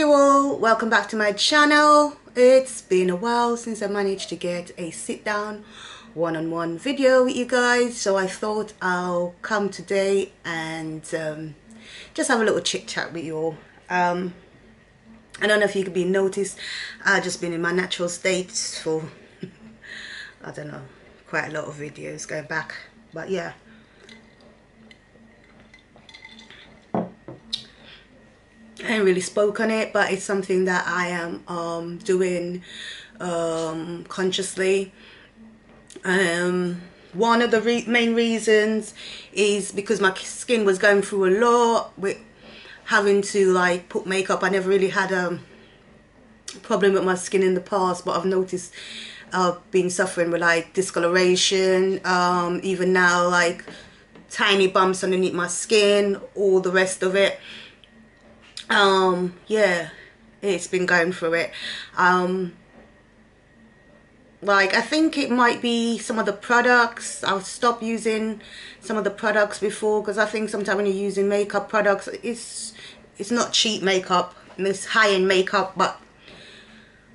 you all, welcome back to my channel. It's been a while since I managed to get a sit down one-on-one video with you guys, so I thought I'll come today and just have a little chit chat with you all. I don't know if you could be noticed, I've just been in my natural state for I don't know, quite a lot of videos going back, but yeah. I ain't really spoke on it, but it's something that I am doing consciously. One of the main reasons is because my skin was going through a lot with having to like put makeup. I never really had a problem with my skin in the past, but I've noticed I've been suffering with like discoloration, even now like tiny bumps underneath my skin, all the rest of it. Yeah, it's been going through it. Like I think it might be some of the products. I'll stop using some of the products before, because I think sometimes when you're using makeup products, it's not cheap makeup, it's high-end makeup, but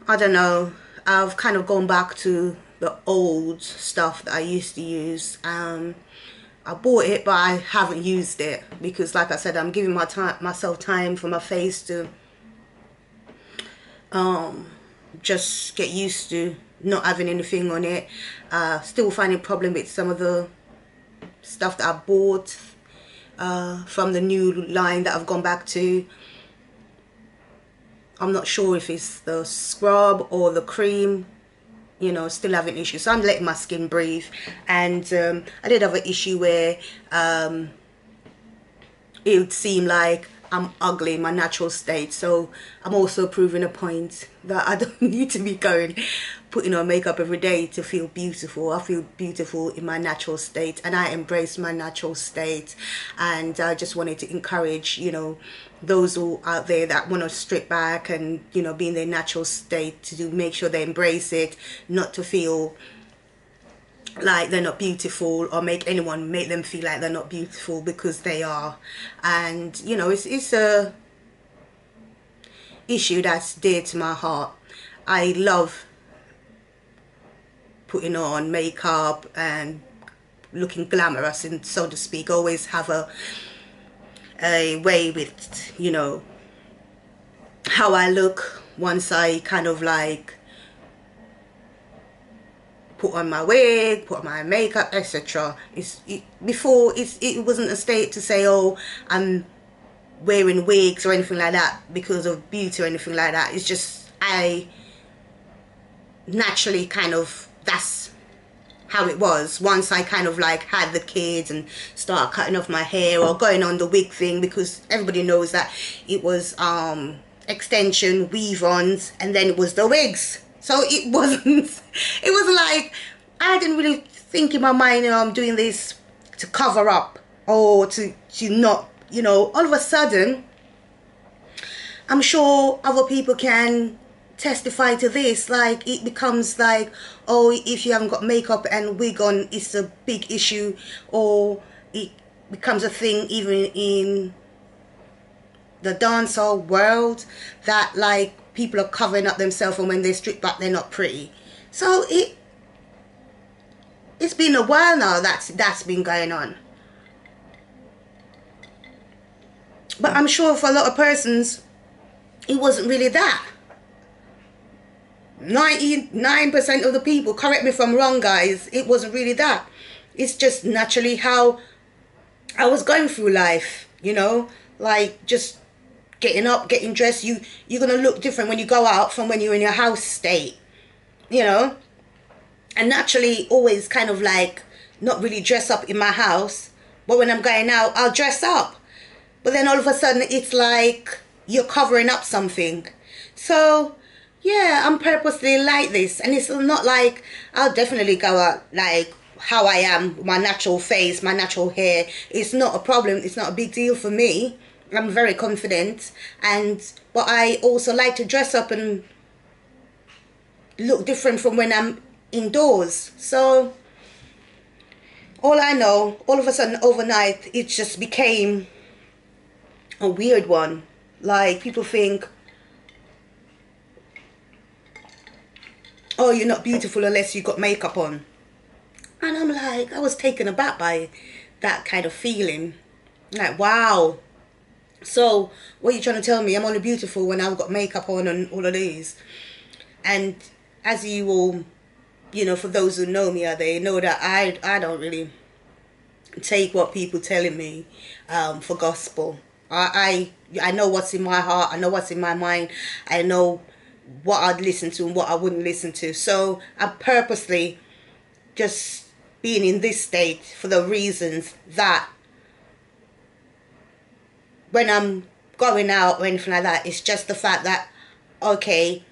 I don't know, I've kind of gone back to the old stuff that I used to use. I bought it, but I haven't used it because, like I said, I'm giving myself time for my face to just get used to not having anything on it. Still finding problem with some of the stuff that I bought from the new line that I've gone back to. I'm not sure if it's the scrub or the cream, you know, still having issues, so I'm letting my skin breathe. And I did have an issue where it would seem like I'm ugly in my natural state, so I'm also proving a point that I don't need to be putting on makeup every day to feel beautiful. I feel beautiful in my natural state, and I embrace my natural state. And I just wanted to encourage, you know, those who out there that want to strip back and, you know, be in their natural state, to make sure they embrace it, not to feel like they're not beautiful, or make them feel like they're not beautiful, because they are. And you know, it's a issue that's dear to my heart. I love putting on makeup and looking glamorous, and so to speak, always have a way with, you know, how I look once I kind of like put on my wig, put on my makeup, etc. Before it wasn't a state to say, oh, I'm wearing wigs or anything like that because of beauty or anything like that. It's just I naturally kind of, that's how it was once I kind of like had the kids and start cutting off my hair or going on the wig thing, because everybody knows that it was extension, weave-ons, and then it was the wigs. So it wasn't like, I didn't really think in my mind, you know, I'm doing this to cover up or to not, you know. All of a sudden, I'm sure other people can testify to this, like it becomes like, oh, if you haven't got makeup and wig on, it's a big issue, or it becomes a thing even in the dancehall world, that like people are covering up themselves, and when they strip back they're not pretty. So it's been a while now that's been going on. But I'm sure for a lot of persons it wasn't really that. 99% of the people, correct me if I'm wrong guys, it wasn't really that. It's just naturally how I was going through life, you know, like just getting up, getting dressed. You're gonna look different when you go out from when you're in your house state, you know. And naturally always kind of like not really dress up in my house, but when I'm going out I'll dress up. But then all of a sudden it's like you're covering up something. So yeah, I'm purposely like this, and it's not like I'll definitely go out like how I am, my natural face, my natural hair. It's not a problem, it's not a big deal for me. I'm very confident, but I also like to dress up and look different from when I'm indoors. So all I know, all of a sudden overnight, it just became a weird one. Like people think, oh, you're not beautiful unless you got makeup on. And I'm like, I was taken aback by that kind of feeling. Like, wow. So, what are you trying to tell me? I'm only beautiful when I've got makeup on and all of these. And as you all, you know, for those who know me, they know that I don't really take what people telling me for gospel. I know what's in my heart. I know what's in my mind. I know what I'd listen to and what I wouldn't listen to. So I purposely just being in this state for the reasons that when I'm going out or anything like that, it's just the fact that, okay,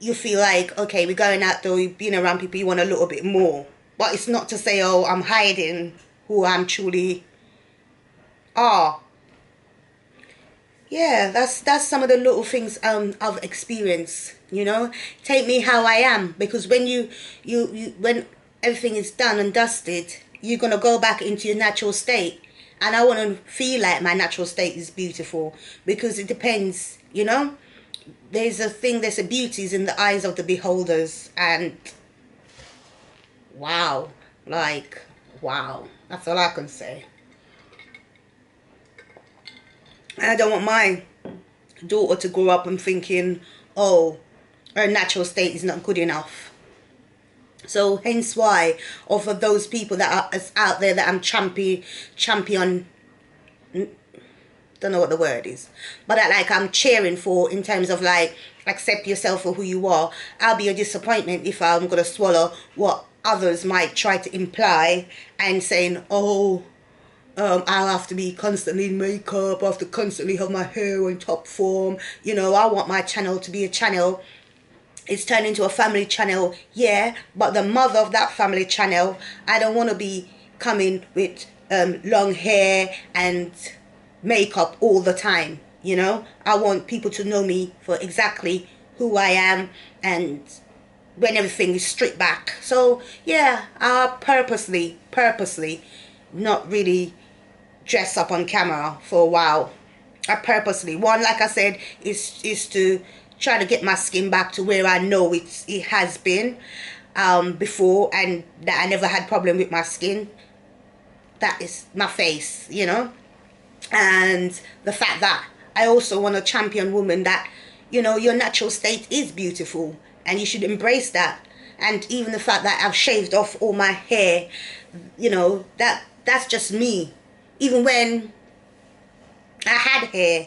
you feel like, okay, we're going out there, we're being around people, you want a little bit more. But it's not to say, oh, I'm hiding who I'm truly are. Yeah, that's some of the little things I've experienced, you know. Take me how I am, because when you when everything is done and dusted, you're gonna go back into your natural state. And I want to feel like my natural state is beautiful, because it depends, you know. There's a beauty is in the eyes of the beholders, and wow, like, wow, that's all I can say. And I don't want my daughter to grow up and thinking, oh, her natural state is not good enough. So hence why, or for those people that are out there that I'm champion, don't know what the word is, but that, like, I'm cheering for, in terms of like, accept yourself for who you are. I'll be a disappointment if I'm gonna swallow what others might try to imply and saying, oh, I'll have to be constantly in makeup, I have to constantly have my hair in top form. You know, I want my channel to be a channel. It's turned into a family channel, yeah, but the mother of that family channel, I don't want to be coming with long hair and makeup all the time, you know. I want people to know me for exactly who I am, and when everything is stripped back. So yeah, I purposely not really dress up on camera for a while. I purposely, one, like I said, is to try to get my skin back to where I know it has been before, and that I never had problem with my skin. That is my face, you know. And the fact that I also want to champion women that, you know, your natural state is beautiful and you should embrace that. And even the fact that I've shaved off all my hair, you know, that's just me. Even when I had hair,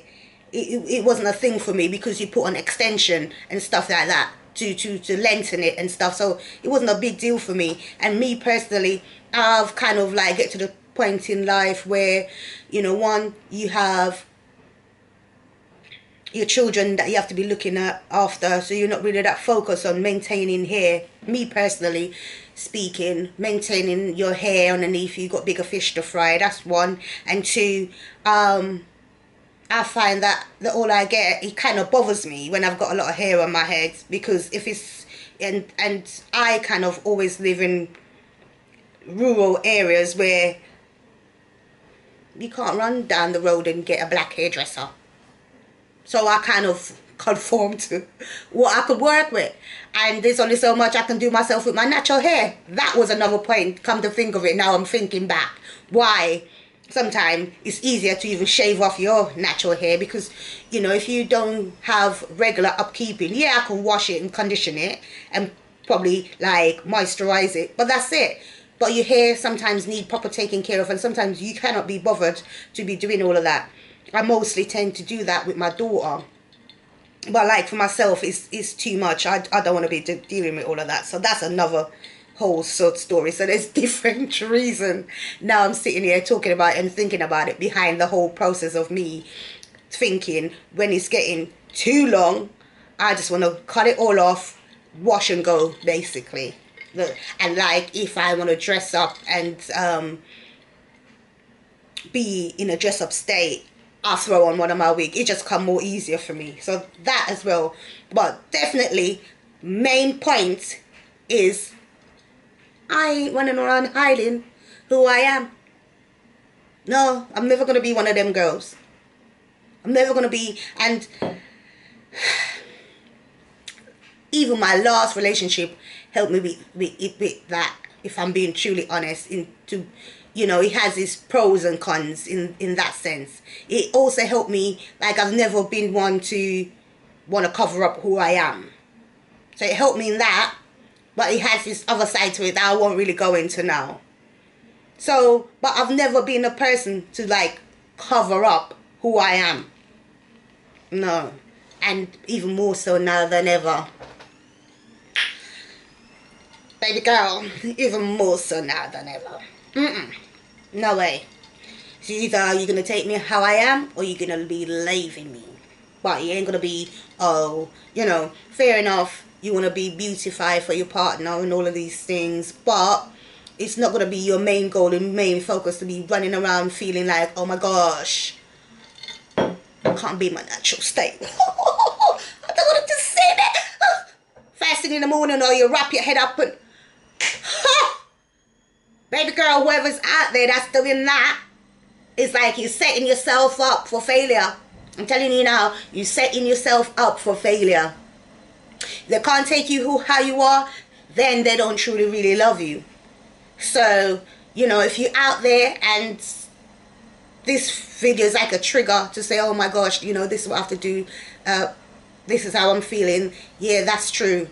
it wasn't a thing for me, because you put on extension and stuff like that to lengthen it and stuff. So it wasn't a big deal for me. And me personally, I've kind of like get to the point in life where, you know, one, you have your children that you have to be looking at after, so you're not really that focused on maintaining hair. Me personally speaking, maintaining your hair underneath, you got bigger fish to fry. That's one. And two, I find that all I get, it kind of bothers me when I've got a lot of hair on my head, because if it's and I kind of always live in rural areas where you can't run down the road and get a black hairdresser. So I kind of conform to what I could work with, and there's only so much I can do myself with my natural hair. That was another point, come to think of it. Now I'm thinking back why sometimes it's easier to even shave off your natural hair, because, you know, if you don't have regular upkeeping, yeah, I can wash it and condition it and probably like moisturize it, but that's it. But your hair sometimes need proper taking care of, and sometimes you cannot be bothered to be doing all of that. I mostly tend to do that with my daughter, but like for myself, it's too much. I don't want to be dealing with all of that. So that's another whole sort of story. So there's different reason now I'm sitting here talking about it and thinking about it behind the whole process of me thinking, when it's getting too long, I just want to cut it all off, wash and go, basically. And like, if I want to dress up and be in a dress up state, I'll throw on one of my wigs. It just come more easier for me. So that as well. But definitely, main point is, I ain't running around hiding who I am. No, I'm never going to be one of them girls. I'm never going to be. And even my last relationship helped me with that, if I'm being truly honest. Into, you know, it has its pros and cons in that sense. It also helped me, like, I've never been one to want to cover up who I am. So it helped me in that, but it has this other side to it that I won't really go into now. So, but I've never been a person to, like, cover up who I am. No. And even more so now than ever. Baby girl, even more so now than ever. No way. So either you're going to take me how I am, or you're going to be leaving me. But you ain't going to be, oh, you know, fair enough. You want to be beautified for your partner and all of these things. But it's not going to be your main goal and main focus to be running around feeling like, oh my gosh, I can't be my natural state. I don't want to say that. First thing in the morning, or you wrap your head up and... Baby girl, whoever's out there that's doing that, it's like you're setting yourself up for failure. I'm telling you now, you're setting yourself up for failure. If they can't take you how you are, then they don't truly really love you. So, you know, if you're out there and this video is like a trigger to say, oh my gosh, you know, this is what I have to do, this is how I'm feeling, yeah, that's true.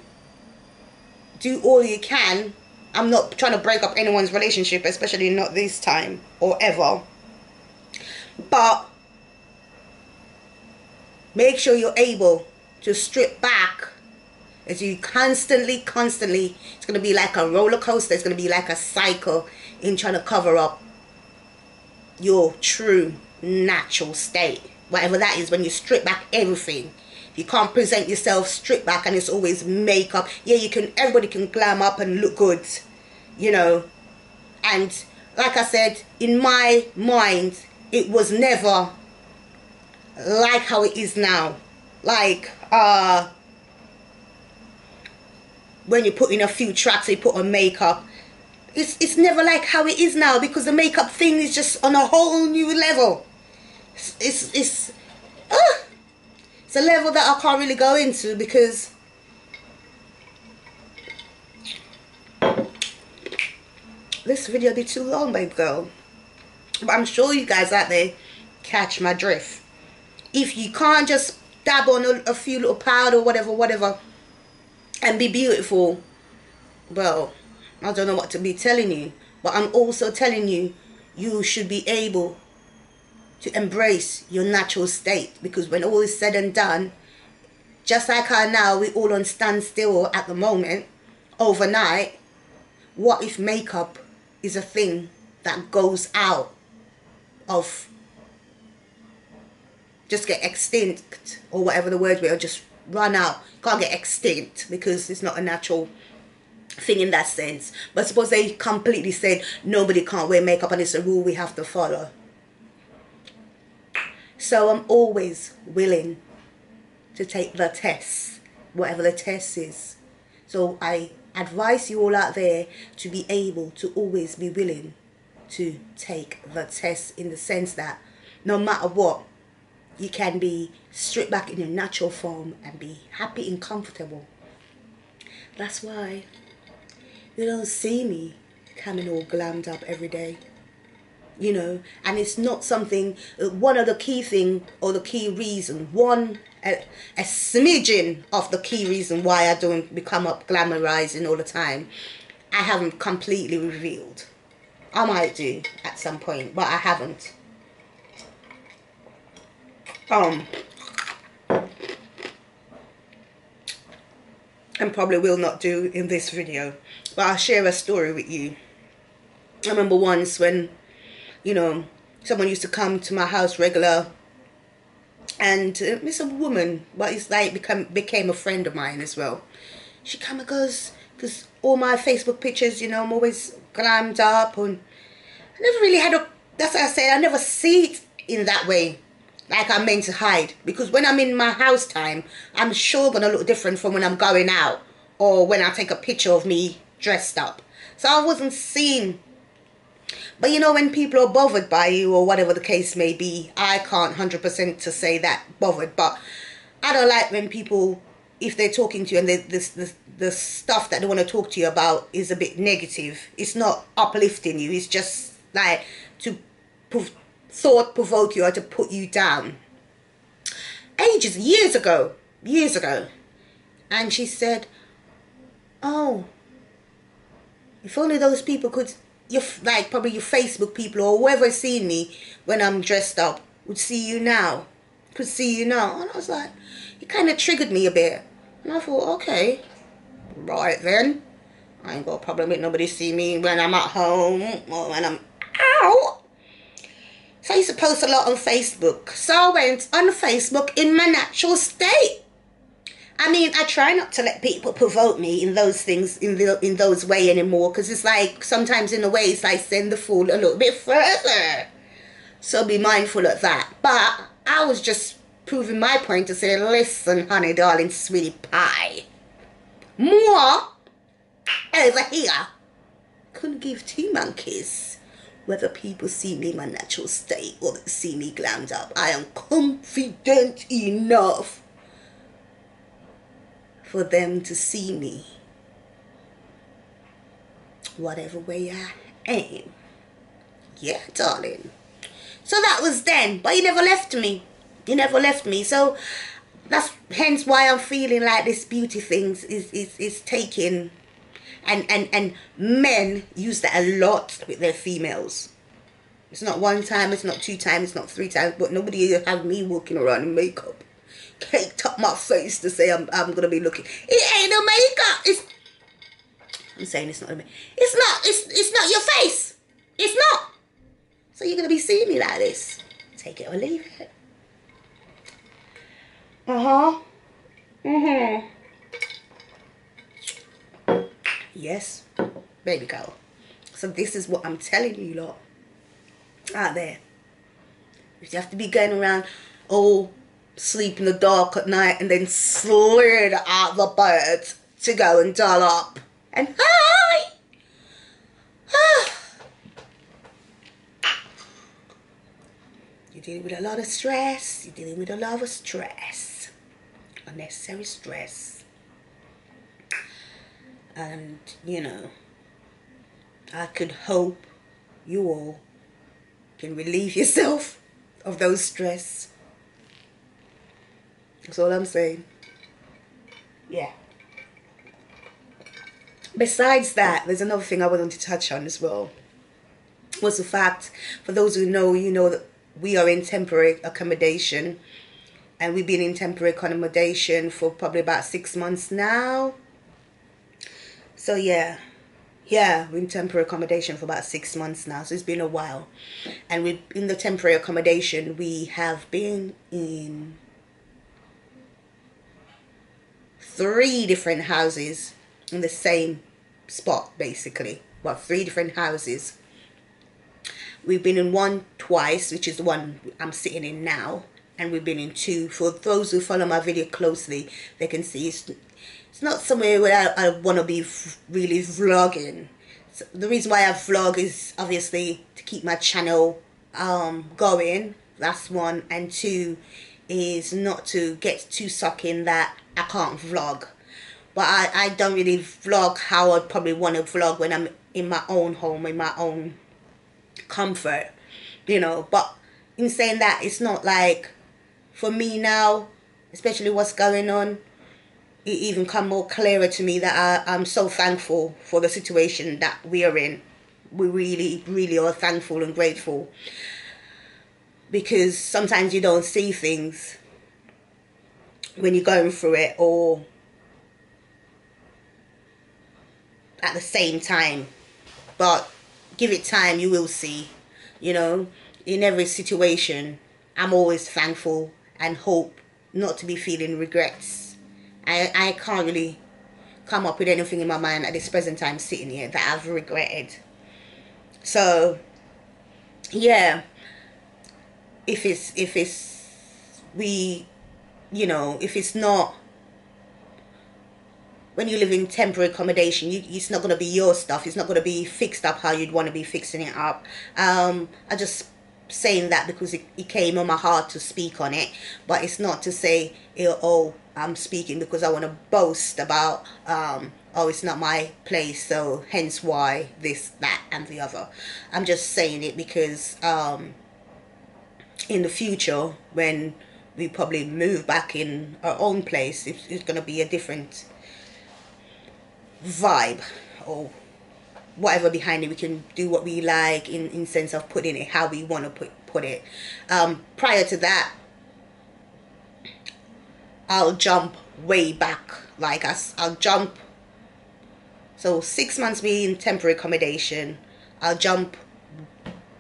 Do all you can. I'm not trying to break up anyone's relationship, especially not this time or ever. But make sure you're able to strip back. As you constantly, it's going to be like a roller coaster. It's going to be like a cycle in trying to cover up your true natural state. Whatever that is, when you strip back everything. You can't present yourself stripped back and it's always makeup. Yeah, you can, everybody can glam up and look good, you know. And like I said, in my mind, it was never like how it is now. Like, when you put in a few tracks, you put on makeup. It's never like how it is now, because the makeup thing is just on a whole new level. It's a level that I can't really go into, because this video will be too long, babe girl. But I'm sure you guys out there catch my drift. If you can't just dab on a few little powder or whatever and be beautiful, well, I don't know what to be telling you. But I'm also telling you, you should be able to embrace your natural state, because when all is said and done, just like how now we all on standstill at the moment, overnight, what if makeup is a thing that goes out of, just get extinct, or whatever the word will, just run out, can't get extinct because it's not a natural thing in that sense. But suppose they completely said nobody can't wear makeup and it's a rule we have to follow. So I'm always willing to take the test, whatever the test is. So I advise you all out there to be able to always be willing to take the test, in the sense that no matter what, you can be stripped back in your natural form and be happy and comfortable. That's why you don't see me coming all glammed up every day. You know, and it's not something, one of the key thing, or the key reason, a smidgen of the key reason why I don't become up glamorizing all the time, I haven't completely revealed. I might do at some point, but I haven't. And probably will not do in this video, but I'll share a story with you. I remember once when, you know, someone used to come to my house regular, and it's a woman, but it's like became a friend of mine as well. She come and goes, because all my Facebook pictures, you know, I'm always glammed up, and I never really had a, that's what I said, I never see it in that way, like I'm meant to hide. Because when I'm in my house time, I'm sure gonna look different from when I'm going out, or when I take a picture of me dressed up. So I wasn't seen. But you know, when people are bothered by you, or whatever the case may be, I can't 100% to say that bothered, but I don't like when people if they're talking to you and the stuff that they want to talk to you about is a bit negative, it's not uplifting you, it's just like to thought provoke you or to put you down. Years ago, and she said, oh, if only those people could, like probably your Facebook people or whoever seen me when I'm dressed up would see you now, could see you now. And I was like, it kind of triggered me a bit. And I thought, okay, right then, I ain't got a problem with nobody see me when I'm at home or when I'm out. So I used to post a lot on Facebook. So I went on Facebook in my natural state. I mean, I try not to let people provoke me in those things, in those way anymore, because it's like, sometimes in a way, it's like send the fool a little bit further. So be mindful of that. But I was just proving my point to say, listen, honey, darling, sweetie pie. Moi, over here, couldn't give two monkeys whether people see me in my natural state or they see me glammed up. I am confident enough for them to see me whatever way I am. Yeah, darling. So that was then, but you never left me. You never left me. So that's hence why I'm feeling like this beauty things is taking, and men use that a lot with their females. It's not one time, it's not two times, it's not three times, but nobody have me walking around in makeup, caked up my face to say I'm gonna be looking. It ain't no makeup. I'm saying it's not a makeup. It's not your face. It's not. So you're gonna be seeing me like this. Take it or leave it. Yes, baby girl. So this is what I'm telling you lot out there. If you have to be going around, oh, sleep in the dark at night and then slid out the bed to go and doll up and hi. You're dealing with a lot of stress. You're dealing with a lot of stress, unnecessary stress. And you know, I could hope you all can relieve yourself of those stress. That's all I'm saying. Yeah. Besides that, there's another thing I wanted to touch on as well. Was the fact, for those who know, you know that we are in temporary accommodation, and we've been in temporary accommodation for probably about 6 months now. So yeah, we're in temporary accommodation for about 6 months now, so it's been a while. And we, in the temporary accommodation, we have been in 3 different houses in the same spot, basically. Well, 3 different houses. We've been in one twice, which is the one I'm sitting in now, and we've been in 2. For those who follow my video closely, they can see it's not somewhere where I want to be really vlogging. So the reason why I vlog is obviously to keep my channel going. That's 1, and 2 is not to get too stuck in that I can't vlog. But I don't really vlog how I'd probably want to vlog when I'm in my own home, in my own comfort, you know. But in saying that, it's not like, for me now, especially what's going on, it even come more clearer to me that I'm so thankful for the situation that we are in. We really, really are thankful and grateful, because sometimes you don't see things when you're going through it, or at the same time. But give it time, you will see. You know, in every situation, I'm always thankful and hope not to be feeling regrets. I can't really come up with anything in my mind at this present time sitting here that I've regretted. So yeah, if it's not, when you live in temporary accommodation, it's not going to be your stuff. It's not going to be fixed up how you'd want to be fixing it up. I just saying that because it came on my heart to speak on it, but it's not to say, oh, I'm speaking because I want to boast about oh, it's not my place, so hence why this, that and the other. I'm just saying it because in the future, when we probably move back in our own place, it's going to be a different vibe or whatever behind it. We can do what we like in sense of putting it how we want to put it. Prior to that, I'll jump way back. Like I'll jump, so 6 months being temporary accommodation, I'll jump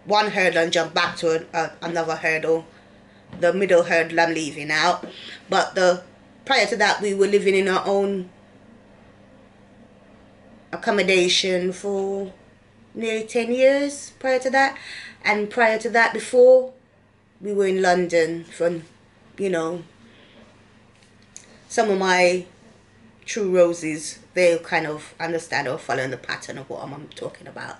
one hurdle and jump back to another hurdle. The middle hurdle I'm leaving out, but prior to that, we were living in our own accommodation for nearly 10 years prior to that. And prior to that, before, we were in London. From, you know, some of my true roses, they'll kind of understand or follow the pattern of what I'm talking about.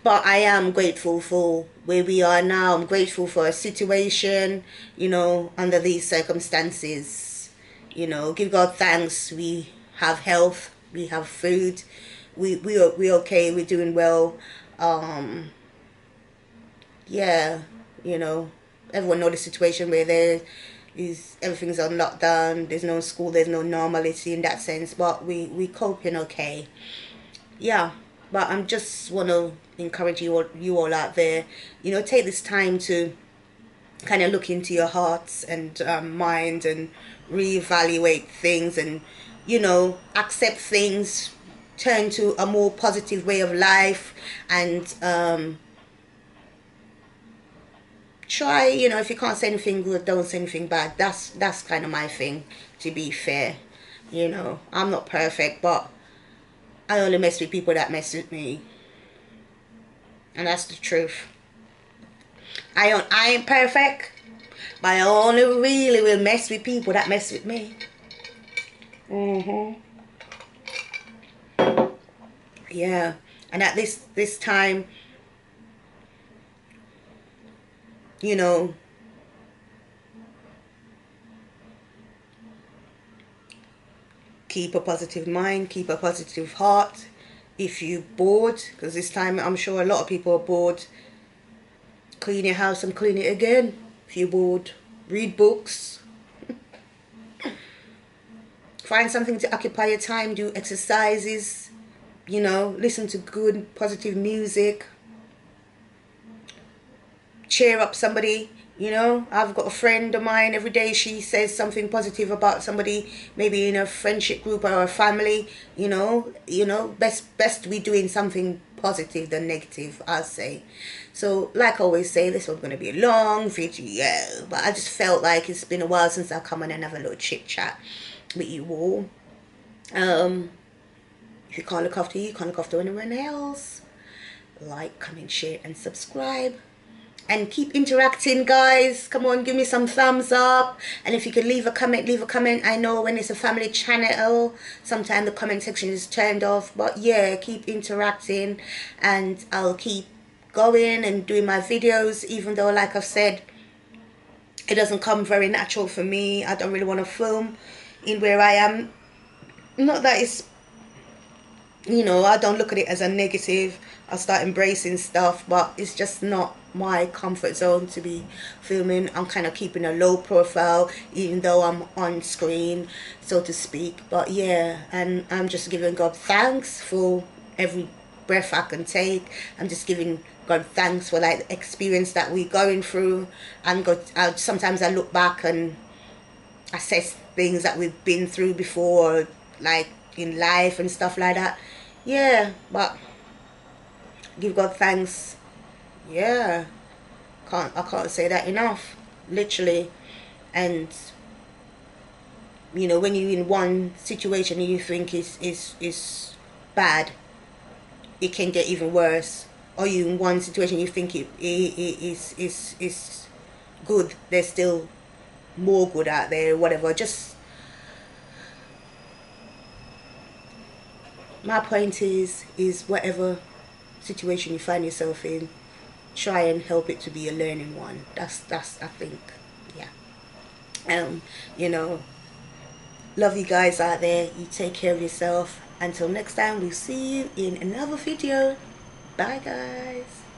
But I am grateful for where we are now. I'm grateful for a situation, you know, under these circumstances. You know, give God thanks. We have health. We have food. We're okay. We're doing well. Yeah, you know, everyone know the situation where there is, everything's on lockdown. There's no school. There's no normality in that sense. But we coping okay. Yeah. But I'm just want to encourage you all out there, you know, take this time to kind of look into your hearts and mind and reevaluate things and, you know, accept things, turn to a more positive way of life, and try, you know, if you can't say anything good, don't say anything bad. That's kind of my thing, to be fair. You know, I'm not perfect, but I only mess with people that mess with me. And that's the truth. I ain't perfect, but I only really will mess with people that mess with me. Yeah. And at this time, you know, keep a positive mind, keep a positive heart. If you're bored, because this time I'm sure a lot of people are bored, clean your house and clean it again. If you're bored, read books. Find something to occupy your time, do exercises, you know, listen to good, positive music. Cheer up somebody. You know, I've got a friend of mine, every day she says something positive about somebody, maybe in a friendship group or a family. You know, best we doing something positive than negative, I'll say. So, like I always say, this one's going to be a long video, but I just felt like it's been a while since I've come on and have a little chit chat with you all. If you can't look after you can't look after anyone else. Like, comment, share and subscribe. And keep interacting, guys. Come on, give me some thumbs up. And if you could leave a comment, leave a comment. I know when it's a family channel, sometimes the comment section is turned off. But yeah, keep interacting. And I'll keep going and doing my videos. Even though, like I've said, it doesn't come very natural for me. I don't really want to film in where I am. Not that it's, you know, I don't look at it as a negative. I'll start embracing stuff, but it's just not my comfort zone to be filming. I'm kind of keeping a low profile, even though I'm on screen, so to speak. But yeah, and I'm just giving God thanks for every breath I can take. I'm just giving God thanks for like the experience that we're going through. And sometimes I look back and assess things that we've been through before, like in life and stuff like that. Yeah, but give God thanks. Yeah, I can't say that enough, literally. And you know, when you're in one situation and you think is bad, it can get even worse. Or you in one situation you think it is good, there's still more good out there, whatever. Just, my point is whatever situation you find yourself in, try and help it to be a learning one. That's I think, yeah. You know, love you guys out there. You take care of yourself. Until next time, we'll see you in another video. Bye guys.